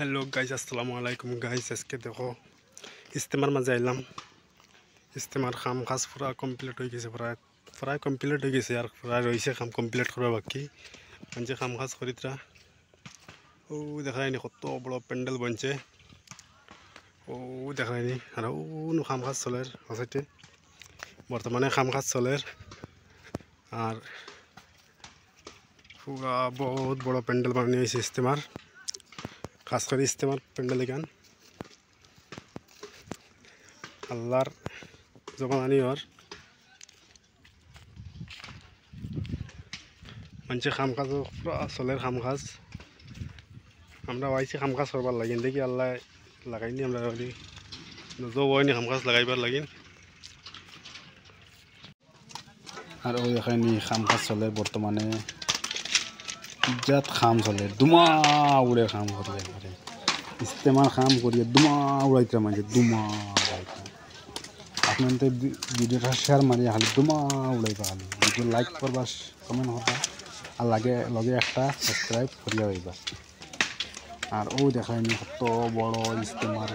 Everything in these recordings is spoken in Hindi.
हेलो गाइस अस्सलाम वालेकुम गाइस आज के देखो इस्तेमार मजा आइलाम इस्तेमार खाम खास पूरा कमप्लीट हो गई प्राय कमप्लीट हो गई यार प्राय रही खाम कमप्लीट करवा बाकी मंचे खाम खास खरीदरा ओ देखा कत बड़ पेंडल बनचे ओ देखा और खाम खास चले हसाइते बर्तमाने खाम खास चले और पूरा बहुत बड़ा पेंडल बनानी इस्तेमार खास कर इस्तेमाल पेंडल गान अल्लाहर जबानी और मंचे खाम खास पूरा चले खाम खास हमरा वाइसे खाम खास करबार लगिन देखी अल्लाह लगाइनी हमरा जो वाइनी खाम खास लगाइबार लगिन और ओ देखाइनी खाम खास चले बर्तमाने इज्जत खाम चले दुमा उड़े खाम करिए इस्तेमाल खाम करिए दुमा उड़ाइते मांगे दुमा आपने भिडियो शेयर मारिए खाली दुमा उड़ाइबा खाली भिडियो लाइक करबा कमेंट करबा और लगे लगे एक सब्सक्राइब करिया जाइबा और ओ देखाइनी कत बड़ इस्तेमाल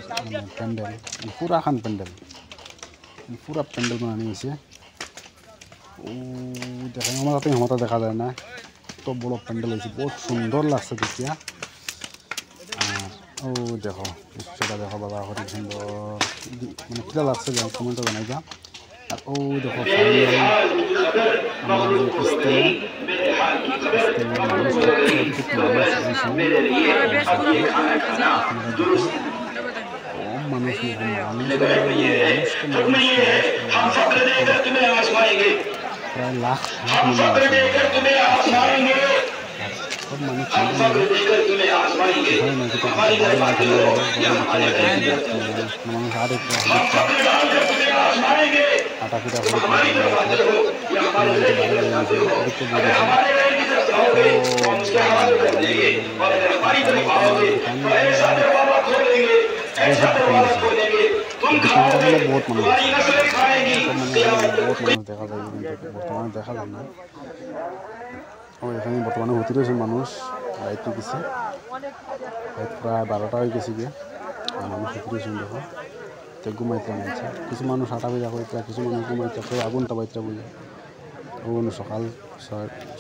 पेंडल पूरा खान पेंडल पूरा पेंडल बनानी है ओ देखाई हमारा देखा जाए ना तो बड़ो पेंडल है बहुत सुंदर लगता देखिया ओ देखो दृश्यटा देखो बाबा हरी सुंदर मैं क्या लगता कमेंट जाना और ओ देखो प्राय लाख सब मानुष आटा पिटा बहुत मानुष देखा जाए बर्तमान देखा जाए ना और एखाने बर्तमाने हती रही मानुष लाइट गए लाइट प्राय 12टा हो गए मानुष हती रही देखो तो घुमाइते नाइছে किस मानुष आटा बजा करते किस मानुष घुमाइते आगुन टाबाइते बुझे और सकाल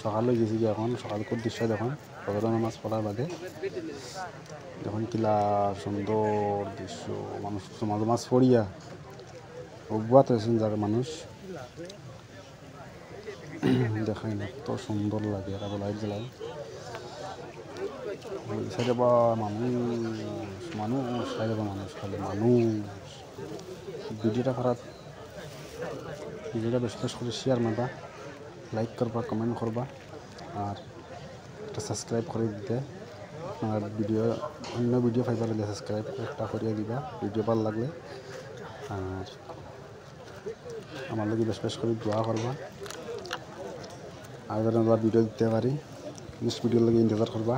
सकाल गए सकाल को दृश्य देख फजर नामाज पढ़ार बादे देख किला सुंदर दृश्य मानुष नामाज पढ़िया अब्बात जगह मानुष देखाई ना तो सुंदर लगे अब लाइट जलाई साइड मानुष मानुष साइड मानुष खाली मानुष भिडियोटा खराब भिडियोटा बेस बेस कर शेयर मारबा लाइक करबा कमेंट करबा और सब्सक्राइब कर दीते और भिडियो अन्य भिडियो पाइबा लगे सब्सक्राइब एक करिए दिबा भिडियो भल लगले और हमारे लगे बेस बेस कर दुआ करबा आगे भिडियो दीते नेक्स्ट भिडियो लगे इंतजार करबा।